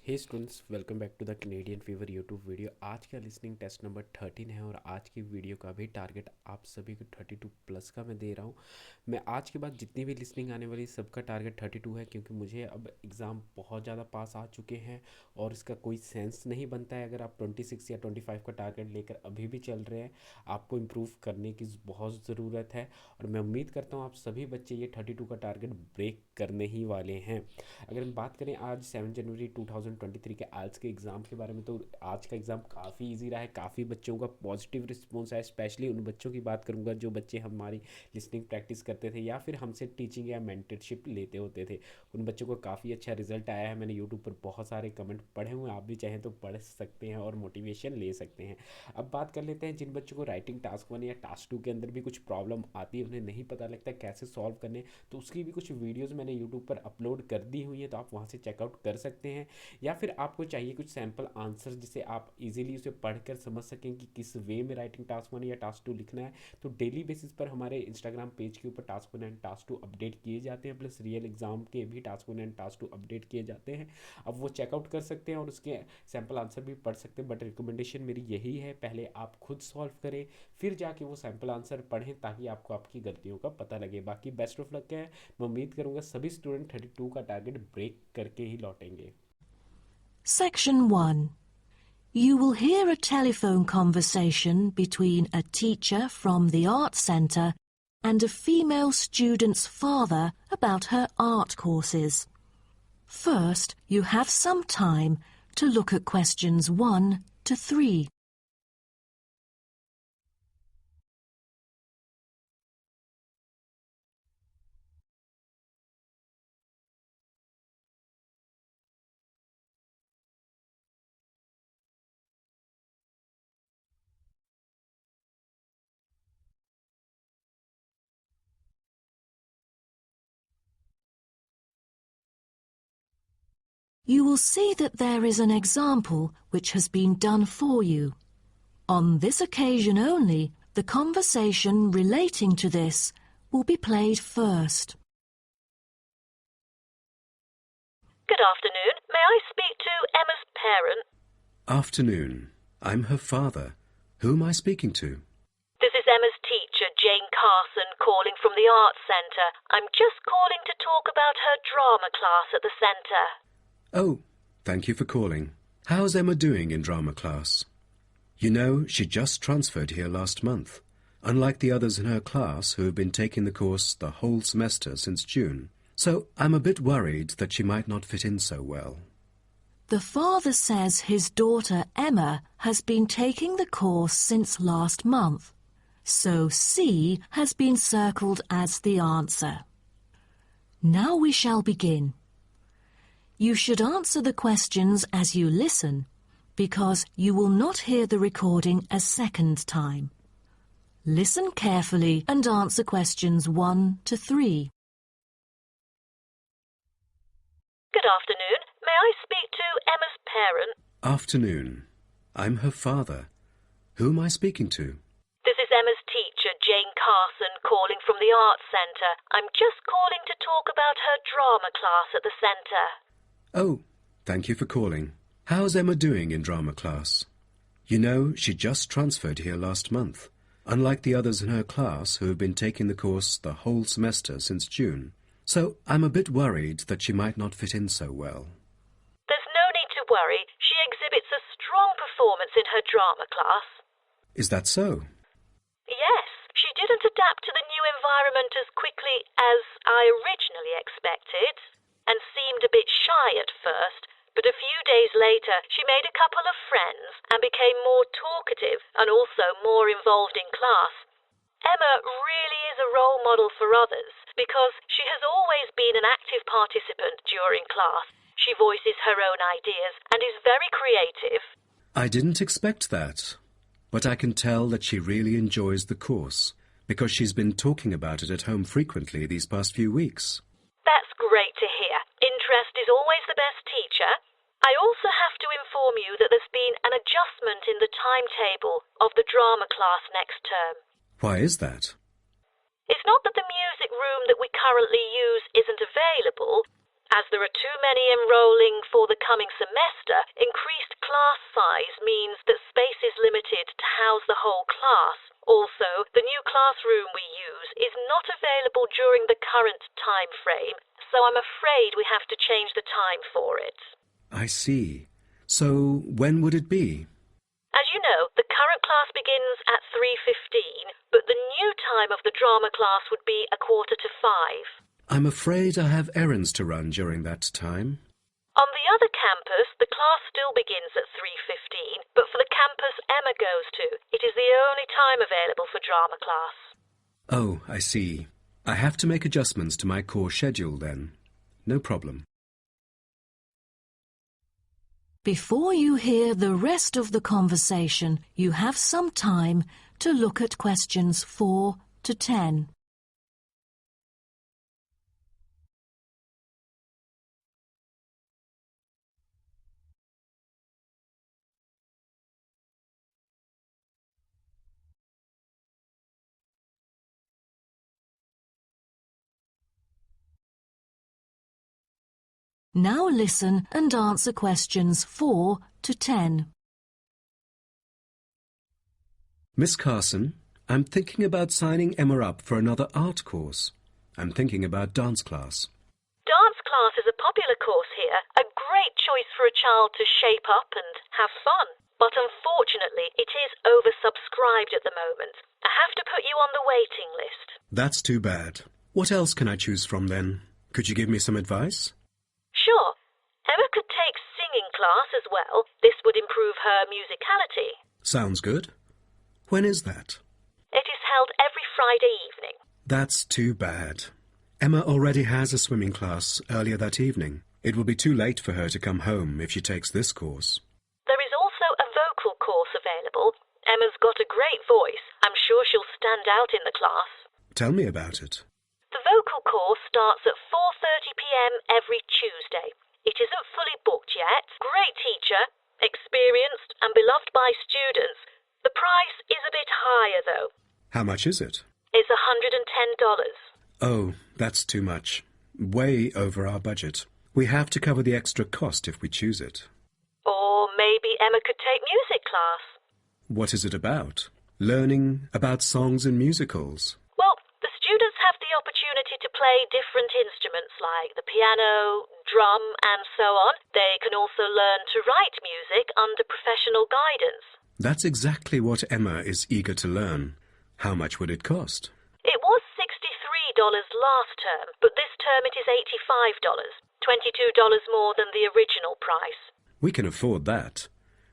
Hey students, welcome back to the Canadian fever YouTube video. आज का listening test number 13 है और आज की वीडियो का भी टारगेट आप सभी को 32 प्लस का मैं दे रहा हूँ। मैं आज के बाद जितनी भी लिसनिंग आने वाली सबका टारगेट 32 है, क्योंकि मुझे अब एग्ज़ाम बहुत ज़्यादा पास आ चुके हैं और इसका कोई सेंस नहीं बनता है अगर आप 26 या 25 का टारगेट लेकर अभी भी चल रहे हैं। आपको इम्प्रूव करने की बहुत ज़रूरत है और मैं उम्मीद करता हूँ आप सभी बच्चे ये 32 का टारगेट ब्रेक करने ही वाले हैं। अगर हम बात करें आज 7 जनवरी 2023 के आइल्स के एग्ज़ाम के बारे में, तो आज का एग्ज़ाम काफ़ी इजी रहा है। काफ़ी बच्चों का पॉजिटिव रिस्पॉन्स है। स्पेशली उन बच्चों की बात करूंगा जो बच्चे हमारी लिसनिंग प्रैक्टिस करते थे या फिर हमसे टीचिंग या मेंटरशिप लेते होते थे। उन बच्चों को काफ़ी अच्छा रिजल्ट आया है। मैंने यूट्यूब पर बहुत सारे कमेंट पढ़े हुए हैं, आप भी चाहें तो पढ़ सकते हैं और मोटिवेशन ले सकते हैं। अब बात कर लेते हैं जिन बच्चों को राइटिंग टास्क 1 या टास्क 2 के अंदर भी कुछ प्रॉब्लम आती है, उन्हें नहीं पता लगता कैसे सॉल्व करने, तो उसकी भी कुछ वीडियोज़ मैंने यूट्यूब पर अपलोड कर दी हुई है, तो आप वहाँ से चेकआउट कर सकते हैं। या फिर आपको चाहिए कुछ सैम्पल आंसर जिसे आप इजीली उसे पढ़कर समझ सकें कि किस वे में राइटिंग टास्क 1 या टास्क 2 लिखना है, तो डेली बेसिस पर हमारे इंस्टाग्राम पेज के ऊपर टास्क 1 एंड टास्क 2 अपडेट किए जाते हैं, प्लस रियल एग्जाम के भी टास्क 1 एंड टास्क 2 अपडेट किए जाते हैं। अब वो चेकआउट कर सकते हैं और उसके सैम्पल आंसर भी पढ़ सकते हैं। बट रिकमेंडेशन मेरी यही है, पहले आप खुद सॉल्व करें, फिर जाके वो सैम्पल आंसर पढ़ें, ताकि आपको आपकी गलतियों का पता लगे। बाकी बेस्ट ऑफ लक है। मैं उम्मीद करूंगा सभी स्टूडेंट 32 का टारगेट ब्रेक करके ही लौटेंगे। Section 1. You will hear a telephone conversation between a teacher from the Arts Centre and a female student's father about her art courses. First, you have some time to look at questions 1 to 3. You will see that there is an example which has been done for you. On this occasion only, the conversation relating to this will be played first. Good afternoon. May I speak to Emma's parent? Afternoon. I'm her father. Who am I speaking to? This is Emma's teacher, Jane Carson, calling from the Arts Centre. I'm just calling to talk about her drama class at the centre. Oh, thank you for calling. How's Emma doing in drama class? You know, she just transferred here last month, unlike the others in her class who have been taking the course the whole semester since June. So I'm a bit worried that she might not fit in so well. The father says his daughter Emma has been taking the course since last month, so C has been circled as the answer. Now we shall begin. You should answer the questions as you listen, because you will not hear the recording a second time. Listen carefully and answer questions 1 to 3. Good afternoon. May I speak to Emma's parent? Afternoon. I'm her father. Who am I speaking to? This is Emma's teacher, Jane Carson, calling from the Arts Centre. I'm just calling to talk about her drama class at the centre. Oh, thank you for calling. How's Emma doing in drama class? You know, she just transferred here last month, unlike the others in her class who have been taking the course the whole semester since June. So I'm a bit worried that she might not fit in so well. There's no need to worry. She exhibits a strong performance in her drama class. Is that so? Yes, she didn't adapt to the new environment as quickly as I originally expected and seemed a bit shy at first, but a few days later she made a couple of friends and became more talkative and also more involved in class. Emma really is a role model for others because she has always been an active participant during class. She voices her own ideas and is very creative. I didn't expect that, but I can tell that she really enjoys the course because she's been talking about it at home frequently these past few weeks. That's great to hear. Interest is always the best teacher. I also have to inform you that there's been an adjustment in the timetable of the drama class next term. Why is that? It's not that the music room that we currently use isn't available. As there are too many enrolling for the coming semester, increased class size means that space is limited to house the whole class. Also, the new classroom we use is not available during the current time frame, so I'm afraid we have to change the time for it. I see. So when would it be? As you know, the current class begins at 3:15, but the new time of the drama class would be 4:45. I'm afraid I have errands to run during that time. On the other campus, the class still begins at 3:15, but for the campus Emma goes to, it is the only time available for drama class. Oh, I see. I have to make adjustments to my course schedule then. No problem. Before you hear the rest of the conversation, you have some time to look at questions 4 to 10. Now listen and answer questions 4 to 10. Miss Carson, I'm thinking about signing Emma up for another art course. I'm thinking about dance class. Dance class is a popular course here, a great choice for a child to shape up and have fun. But unfortunately, it is oversubscribed at the moment. I have to put you on the waiting list. That's too bad. What else can I choose from then? Could you give me some advice? Sure. Emma could take singing class as well. This would improve her musicality. Sounds good. When is that? It is held every Friday evening. That's too bad. Emma already has a swimming class earlier that evening. It will be too late for her to come home if she takes this course. There is also a vocal course available. Emma's got a great voice. I'm sure she'll stand out in the class. Tell me about it. The vocal course starts at 4:30 p.m. every Tuesday. It isn't fully booked yet. Great teacher, experienced and beloved by students. The price is a bit higher though. How much is it? It's $110. Oh, that's too much. Way over our budget. We have to cover the extra cost if we choose it. Or maybe Emma could take music class. What is it about? Learning about songs and musicals. Well, the students have the opportunity to play different instruments like the piano, drum and so on. They can also learn to write music under professional guidance. That's exactly what Emma is eager to learn. How much would it cost? It was $63 last term, but this term it is $85, $22 more than the original price. We can afford that.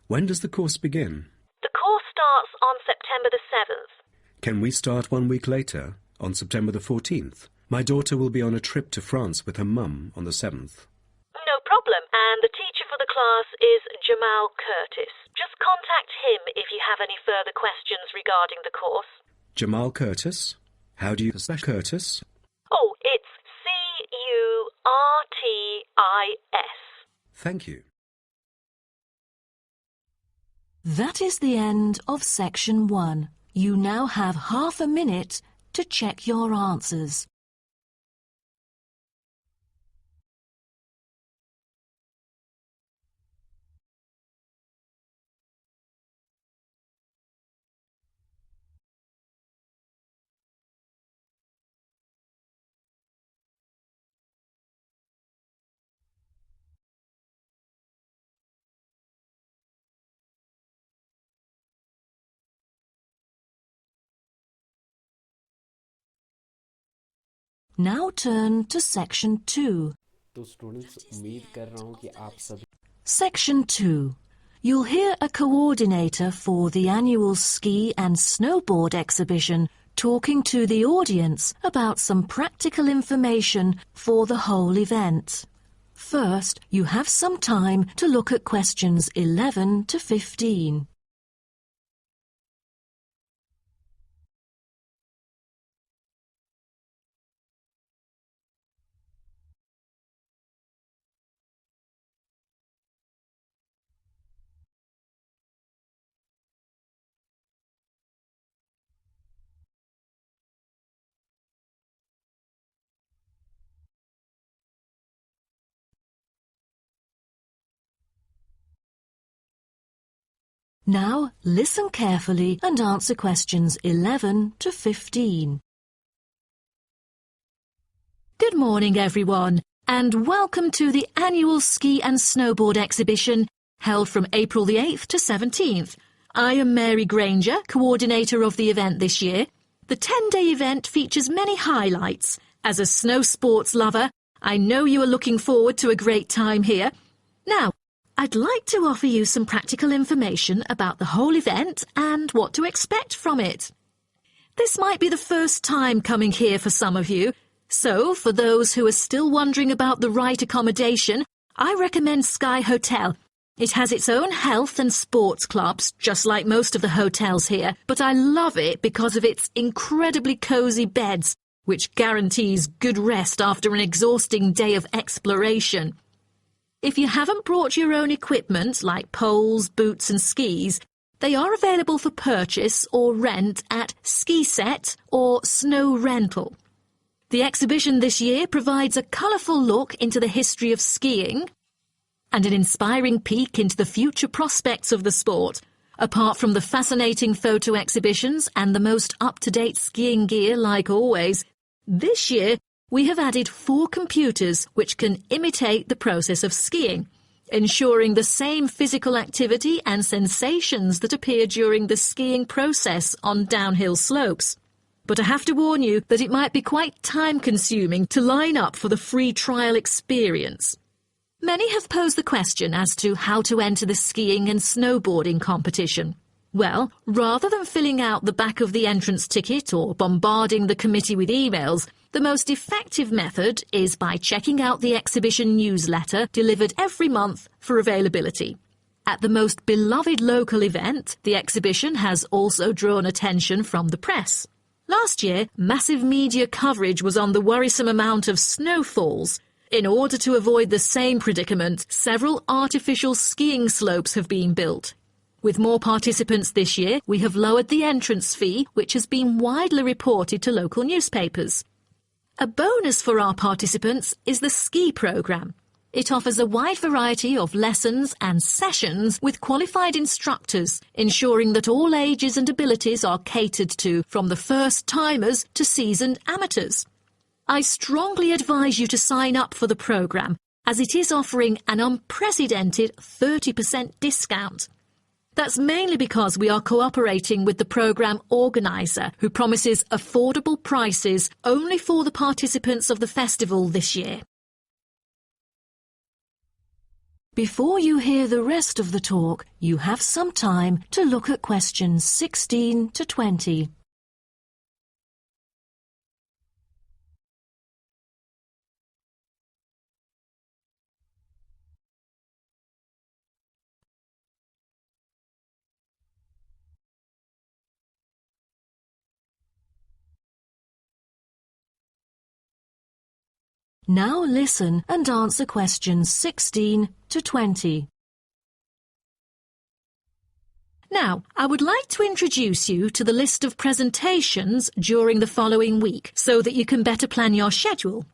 When does the course begin? The course starts on September the 7th. Can we start 1 week later, on September the 14th? My daughter will be on a trip to France with her mum on the 7th. No problem, and the teacher for the class is Jamal Curtis. Just contact him if you have any further questions regarding the course. Jamal Curtis? How do you spell Curtis? Oh, it's Curtis. Thank you. That is the end of section 1. You now have half a minute to check your answers. Now turn to section 2. तो students उम्मीद कर रहा हूँ कि आप सभी Section 2. You'll hear a coordinator for the annual ski and snowboard exhibition talking to the audience about some practical information for the whole event. First, you have some time to look at questions 11 to 15. Now listen carefully and answer questions 11 to 15. Good morning, everyone, and welcome to the annual Ski and Snowboard exhibition held from April the 8th to 17th. I am Mary Granger, coordinator of the event this year. The 10-day event features many highlights. As a snow sports lover, I know you are looking forward to a great time here. Now, I'd like to offer you some practical information about the whole event and what to expect from it. This might be the first time coming here for some of you, so for those who are still wondering about the right accommodation, I recommend Sky Hotel. It has its own health and sports clubs, just like most of the hotels here, but I love it because of its incredibly cosy beds, which guarantees good rest after an exhausting day of exploration. If you haven't brought your own equipment, like poles, boots and skis, they are available for purchase or rent at Ski Set or Snow Rental. The exhibition this year provides a colourful look into the history of skiing and an inspiring peek into the future prospects of the sport. Apart from the fascinating photo exhibitions and the most up-to-date skiing gear like always, this year we have added 4 computers which can imitate the process of skiing, ensuring the same physical activity and sensations that appear during the skiing process on downhill slopes. But I have to warn you that it might be quite time-consuming to line up for the free trial experience. Many have posed the question as to how to enter the skiing and snowboarding competition. Well, rather than filling out the back of the entrance ticket or bombarding the committee with emails, the most effective method is by checking out the exhibition newsletter delivered every month for availability. At the most beloved local event, the exhibition has also drawn attention from the press. Last year, massive media coverage was on the worrisome amount of snowfalls. In order to avoid the same predicament, several artificial skiing slopes have been built. With more participants this year, we have lowered the entrance fee, which has been widely reported to local newspapers. A bonus for our participants is the ski programme. It offers a wide variety of lessons and sessions with qualified instructors, ensuring that all ages and abilities are catered to, from the first-timers to seasoned amateurs. I strongly advise you to sign up for the programme, as it is offering an unprecedented 30% discount. That's mainly because we are cooperating with the programme organiser, who promises affordable prices only for the participants of the festival this year. Before you hear the rest of the talk, you have some time to look at questions 16 to 20. Now listen and answer questions 16 to 20. Now, I would like to introduce you to the list of presentations during the following week so that you can better plan your schedule.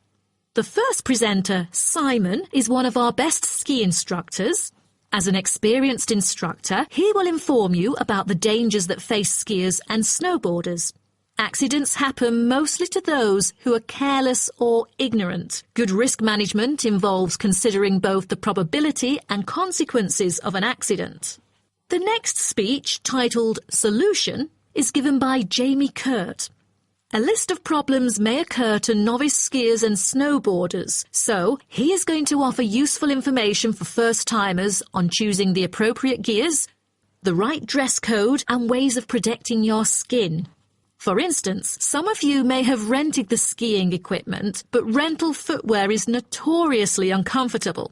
The first presenter, Simon, is one of our best ski instructors. As an experienced instructor, he will inform you about the dangers that face skiers and snowboarders. Accidents happen mostly to those who are careless or ignorant. Good risk management involves considering both the probability and consequences of an accident. The next speech, titled Solution, is given by Jamie Kurt. A list of problems may occur to novice skiers and snowboarders, so he is going to offer useful information for first-timers on choosing the appropriate gears, the right dress code, and ways of protecting your skin. For instance, some of you may have rented the skiing equipment, but rental footwear is notoriously uncomfortable.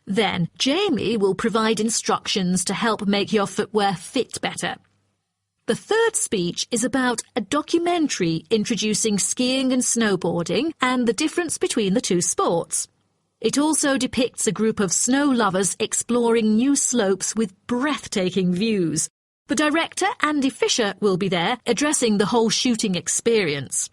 Then, Jamie will provide instructions to help make your footwear fit better. The third speech is about a documentary introducing skiing and snowboarding and the difference between the two sports. It also depicts a group of snow lovers exploring new slopes with breathtaking views. The director, Andy Fisher, will be there, addressing the whole shooting experience.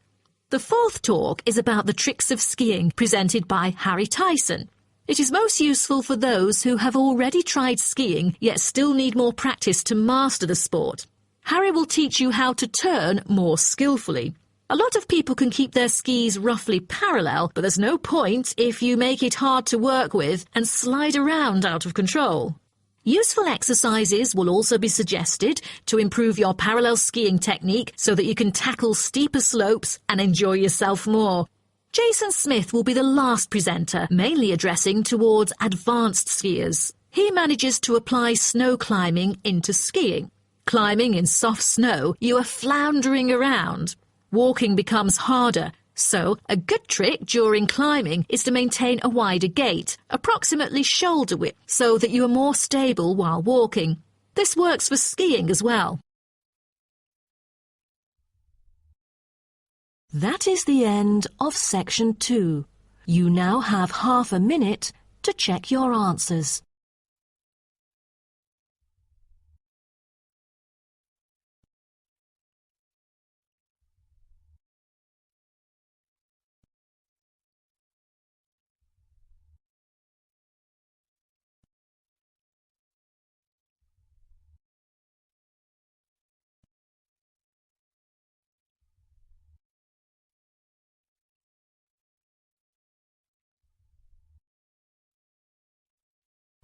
The fourth talk is about the tricks of skiing, presented by Harry Tyson. It is most useful for those who have already tried skiing yet still need more practice to master the sport. Harry will teach you how to turn more skillfully. A lot of people can keep their skis roughly parallel, but there's no point if you make it hard to work with and slide around out of control. Useful exercises will also be suggested to improve your parallel skiing technique so that you can tackle steeper slopes and enjoy yourself more. Jason Smith will be the last presenter, mainly addressing towards advanced skiers. He manages to apply snow climbing into skiing. Climbing in soft snow, you are floundering around. Walking becomes harder, so a good trick during climbing is to maintain a wider gait, approximately shoulder width, so that you are more stable while walking. This works for skiing as well. That is the end of section 2. You now have half a minute to check your answers.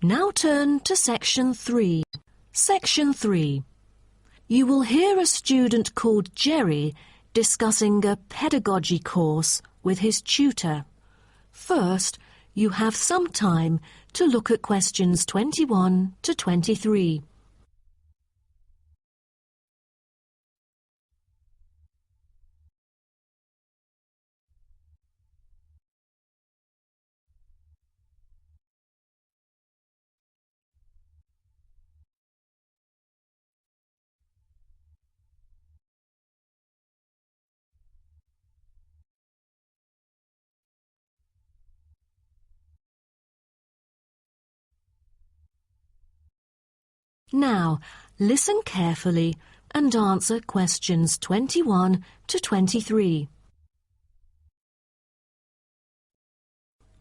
Now turn to section 3. Section 3. You will hear a student called Jerry discussing a pedagogy course with his tutor. First, you have some time to look at questions 21 to 23. Now, listen carefully and answer questions 21 to 23.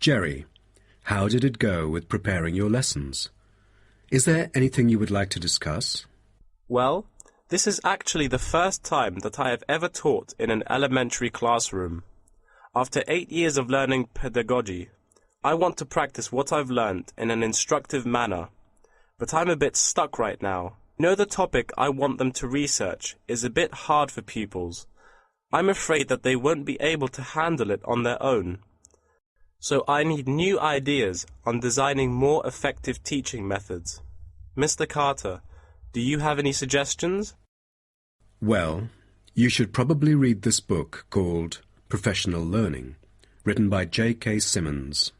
Jerry, how did it go with preparing your lessons? Is there anything you would like to discuss? Well, this is actually the first time that I have ever taught in an elementary classroom. After 8 years of learning pedagogy, I want to practice what I've learned in an instructive manner. But I'm a bit stuck right now. The topic I want them to research is a bit hard for pupils. I'm afraid that they won't be able to handle it on their own. So I need new ideas on designing more effective teaching methods. Mr. Carter, do you have any suggestions? Well, you should probably read this book called Professional Learning, written by J.K. Symonds.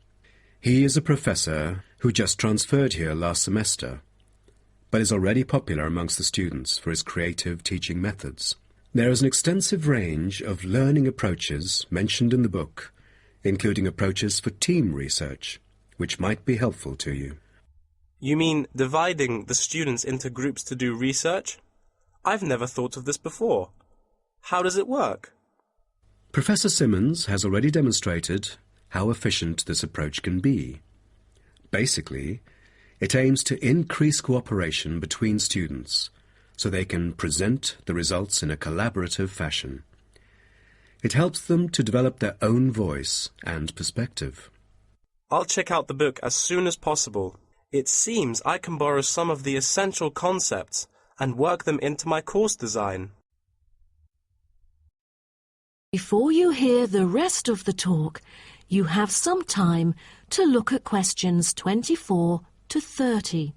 He is a professor who just transferred here last semester, but is already popular amongst the students for his creative teaching methods. There is an extensive range of learning approaches mentioned in the book, including approaches for team research, which might be helpful to you. You mean dividing the students into groups to do research? I've never thought of this before. How does it work? Professor Symonds has already demonstrated how efficient this approach can be. Basically, it aims to increase cooperation between students so they can present the results in a collaborative fashion. It helps them to develop their own voice and perspective. I'll check out the book as soon as possible. It seems I can borrow some of the essential concepts and work them into my course design. Before you hear the rest of the talk, you have some time to look at questions 24 to 30.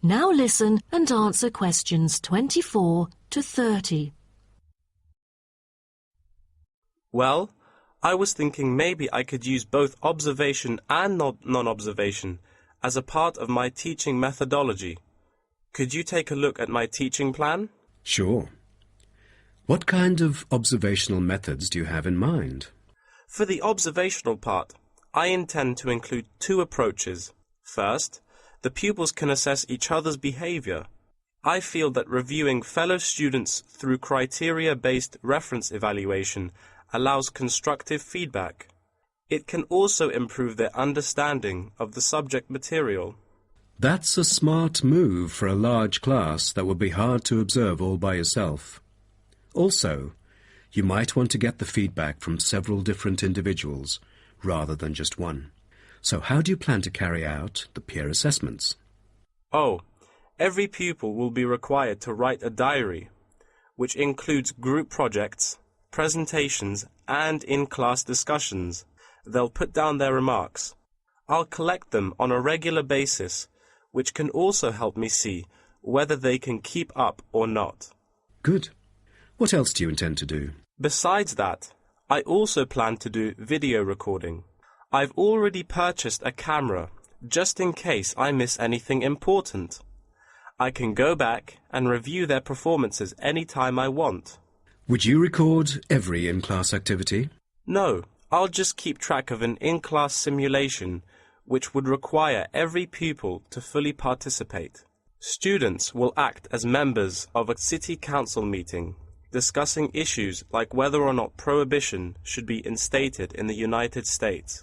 Now listen and answer questions 24 to 30. Well, I was thinking maybe I could use both observation and non-observation as a part of my teaching methodology. Could you take a look at my teaching plan? Sure. What kind of observational methods do you have in mind? For the observational part, I intend to include two approaches. First, the pupils can assess each other's behavior. I feel that reviewing fellow students through criteria-based reference evaluation allows constructive feedback. It can also improve their understanding of the subject material. That's a smart move for a large class that would be hard to observe all by yourself. Also, you might want to get the feedback from several different individuals rather than just one. So how do you plan to carry out the peer assessments? Oh, every pupil will be required to write a diary, which includes group projects, presentations, and in-class discussions. They'll put down their remarks. I'll collect them on a regular basis, which can also help me see whether they can keep up or not. Good. What else do you intend to do? Besides that, I also plan to do video recording. I've already purchased a camera, just in case I miss anything important. I can go back and review their performances anytime I want. Would you record every in-class activity? No, I'll just keep track of an in-class simulation, which would require every pupil to fully participate. Students will act as members of a city council meeting, discussing issues like whether or not prohibition should be instated in the United States.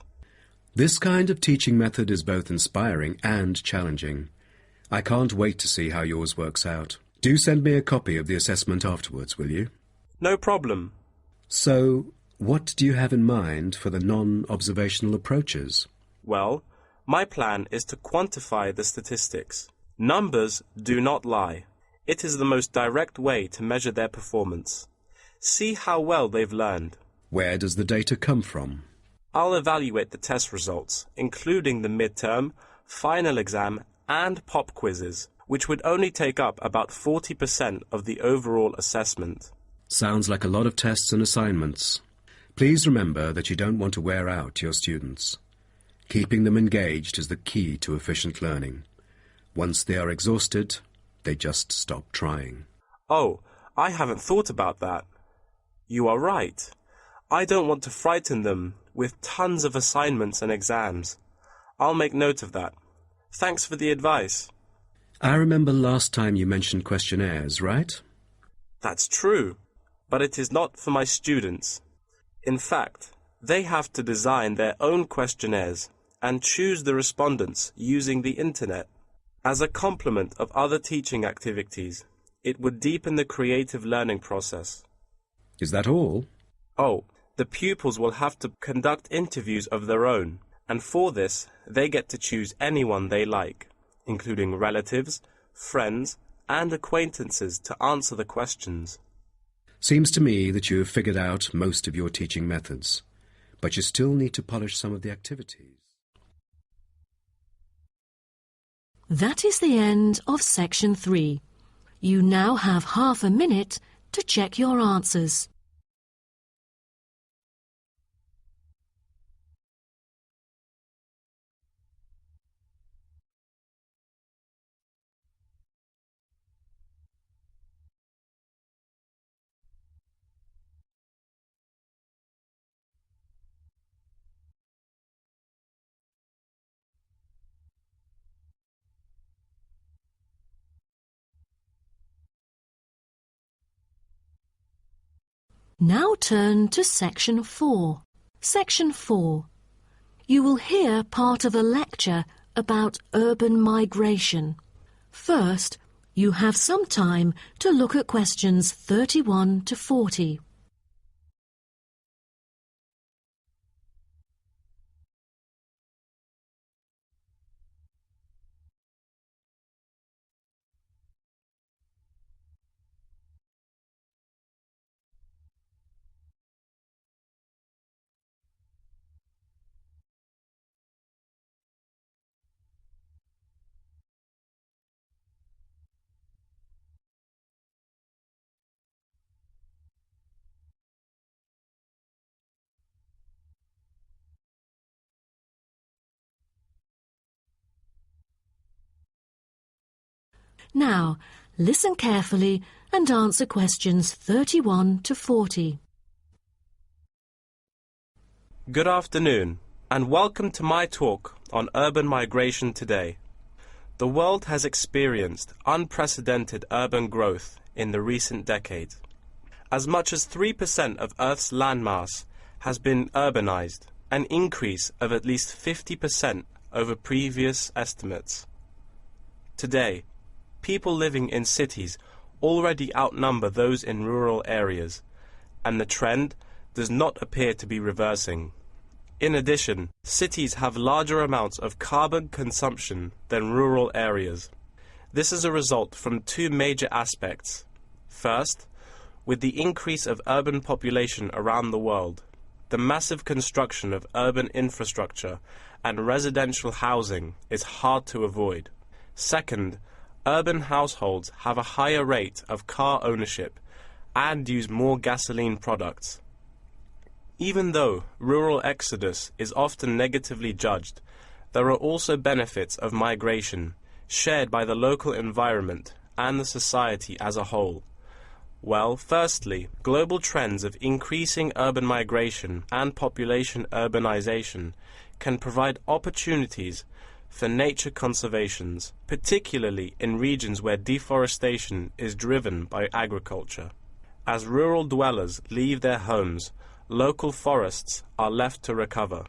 This kind of teaching method is both inspiring and challenging. I can't wait to see how yours works out. Do send me a copy of the assessment afterwards, will you? No problem. So, what do you have in mind for the non-observational approaches? Well, my plan is to quantify the statistics. Numbers do not lie. It is the most direct way to measure their performance. See how well they've learned. Where does the data come from? I'll evaluate the test results, including the midterm, final exam, and pop quizzes, which would only take up about 40% of the overall assessment. Sounds like a lot of tests and assignments. Please remember that you don't want to wear out your students. Keeping them engaged is the key to efficient learning. Once they are exhausted, they just stop trying. Oh, I haven't thought about that. You are right. I don't want to frighten them with tons of assignments and exams. I'll make note of that. Thanks for the advice. I remember last time you mentioned questionnaires, right? That's true, but it is not for my students. In fact, they have to design their own questionnaires and choose the respondents using the internet. As a complement of other teaching activities, it would deepen the creative learning process. Is that all? Oh, the pupils will have to conduct interviews of their own, and for this, they get to choose anyone they like, including relatives, friends, and acquaintances to answer the questions. Seems to me that you have figured out most of your teaching methods, but you still need to polish some of the activities. That is the end of section 3. You now have half a minute to check your answers. Now turn to section 4. Section 4. You will hear part of a lecture about urban migration. First, you have some time to look at questions 31 to 40. Now, listen carefully and answer questions 31 to 40. Good afternoon, and welcome to my talk on urban migration today. The world has experienced unprecedented urban growth in the recent decades. As much as 3% of Earth's landmass has been urbanized, an increase of at least 50% over previous estimates. Today, people living in cities already outnumber those in rural areas, and the trend does not appear to be reversing. In addition, cities have larger amounts of carbon consumption than rural areas. This is a result from two major aspects. First, with the increase of urban population around the world, the massive construction of urban infrastructure and residential housing is hard to avoid. Second, urban households have a higher rate of car ownership and use more gasoline products. Even though rural exodus is often negatively judged, there are also benefits of migration shared by the local environment and the society as a whole. Well, firstly, global trends of increasing urban migration and population urbanization can provide opportunities for nature conservations, particularly in regions where deforestation is driven by agriculture. As rural dwellers leave their homes, local forests are left to recover.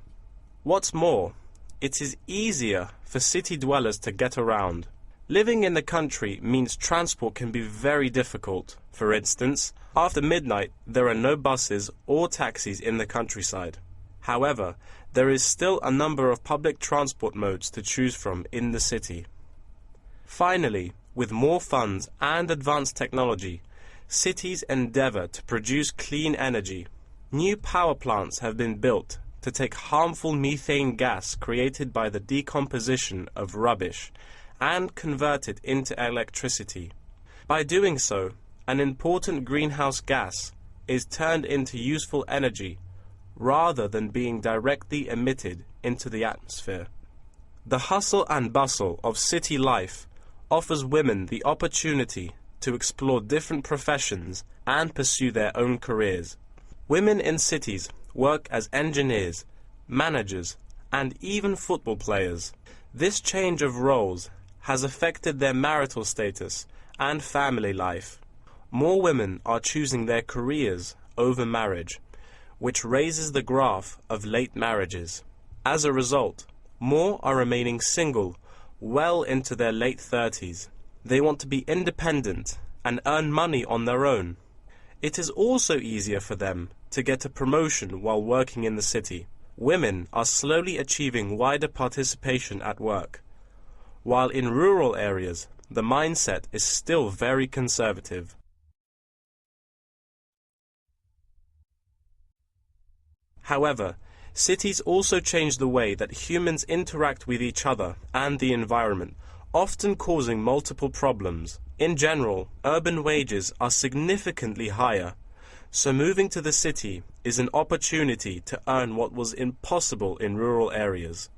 What's more, it is easier for city dwellers to get around. Living in the country means transport can be very difficult. For instance, after midnight there are no buses or taxis in the countryside. However, there is still a number of public transport modes to choose from in the city. Finally, with more funds and advanced technology, cities endeavor to produce clean energy. New power plants have been built to take harmful methane gas created by the decomposition of rubbish and convert it into electricity. By doing so, an important greenhouse gas is turned into useful energy rather than being directly emitted into the atmosphere. The hustle and bustle of city life offers women the opportunity to explore different professions and pursue their own careers. Women in cities work as engineers, managers, and even football players. This change of roles has affected their marital status and family life. More women are choosing their careers over marriage, which raises the graph of late marriages. As a result, more are remaining single well into their late 30s. They want to be independent and earn money on their own. It is also easier for them to get a promotion while working in the city. Women are slowly achieving wider participation at work, while in rural areas the mindset is still very conservative. However, cities also change the way that humans interact with each other and the environment, often causing multiple problems. In general, urban wages are significantly higher, so moving to the city is an opportunity to earn what was impossible in rural areas.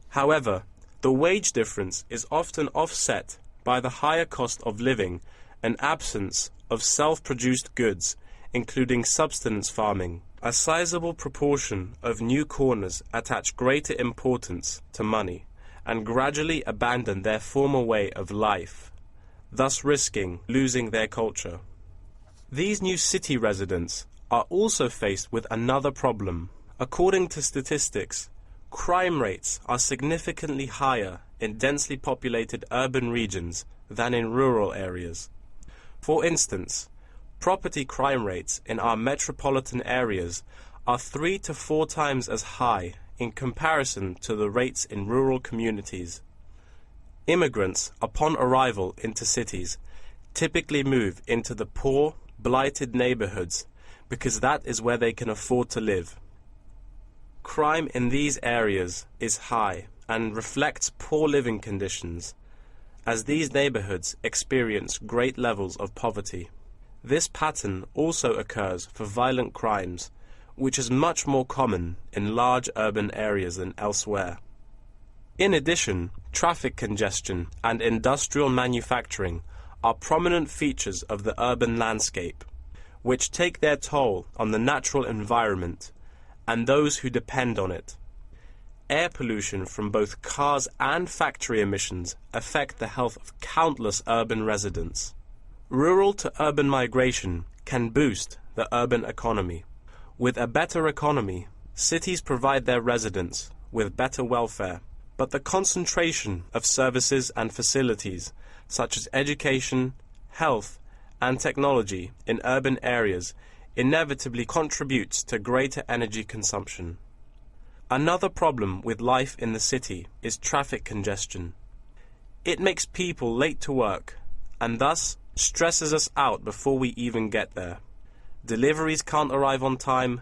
However, the wage difference is often offset by the higher cost of living and absence of self-produced goods, including subsistence farming. A sizable proportion of new corners attach greater importance to money and gradually abandon their former way of life, thus risking losing their culture. These new city residents are also faced with another problem. According to statistics, crime rates are significantly higher in densely populated urban regions than in rural areas. For instance, property crime rates in our metropolitan areas are 3 to 4 times as high in comparison to the rates in rural communities. Immigrants, upon arrival into cities, typically move into the poor, blighted neighborhoods because that is where they can afford to live. Crime in these areas is high and reflects poor living conditions, as these neighborhoods experience great levels of poverty. This pattern also occurs for violent crimes, which is much more common in large urban areas than elsewhere. In addition, traffic congestion and industrial manufacturing are prominent features of the urban landscape, which take their toll on the natural environment and those who depend on it. Air pollution from both cars and factory emissions affect the health of countless urban residents. Rural to urban migration can boost the urban economy. With a better economy, cities provide their residents with better welfare, but the concentration of services and facilities such as education, health, and technology in urban areas inevitably contributes to greater energy consumption. Another problem with life in the city is traffic congestion. It makes people late to work and thus stresses us out before we even get there. Deliveries can't arrive on time,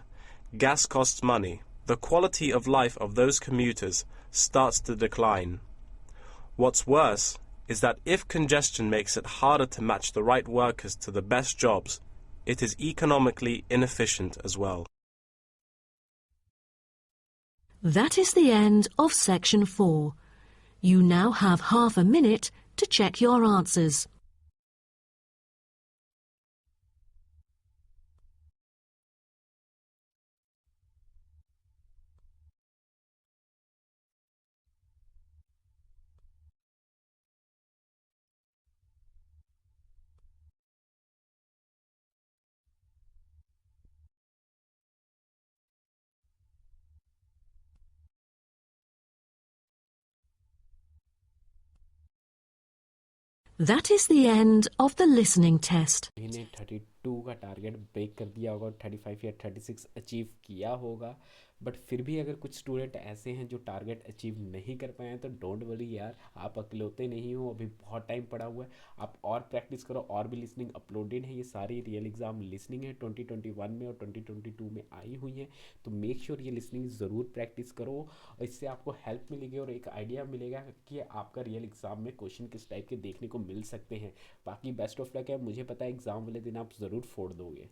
gas costs money. The quality of life of those commuters starts to decline. What's worse is that if congestion makes it harder to match the right workers to the best jobs, it is economically inefficient as well. That is the end of section 4. You now have half a minute to check your answers. That is the end of the listening test. इन्हें 32 का target break कर दिया होगा, 35 या 36 achieve किया होगा, but फिर भी अगर कुछ स्टूडेंट ऐसे हैं जो टारगेट अचीव नहीं कर पाए हैं तो डोंट वरी यार, आप अकेलौते नहीं हो, अभी बहुत टाइम पड़ा हुआ है, आप और प्रैक्टिस करो। और भी लिसनिंग अपलोडेड है, ये सारी रियल एग्ज़ाम लिसनिंग है 2021 में और 2022 में आई हुई हैं, तो मेक श्योर ये लिसनिंग ज़रूर प्रैक्टिस करो और इससे आपको हेल्प मिलेगी और एक आइडिया मिलेगा कि आपका रियल एग्ज़ाम में क्वेश्चन किस टाइप के देखने को मिल सकते हैं। बाकी बेस्ट ऑफ लक है, मुझे पता है एग्ज़ाम वाले दिन आप ज़रूर फोड़ दोगे।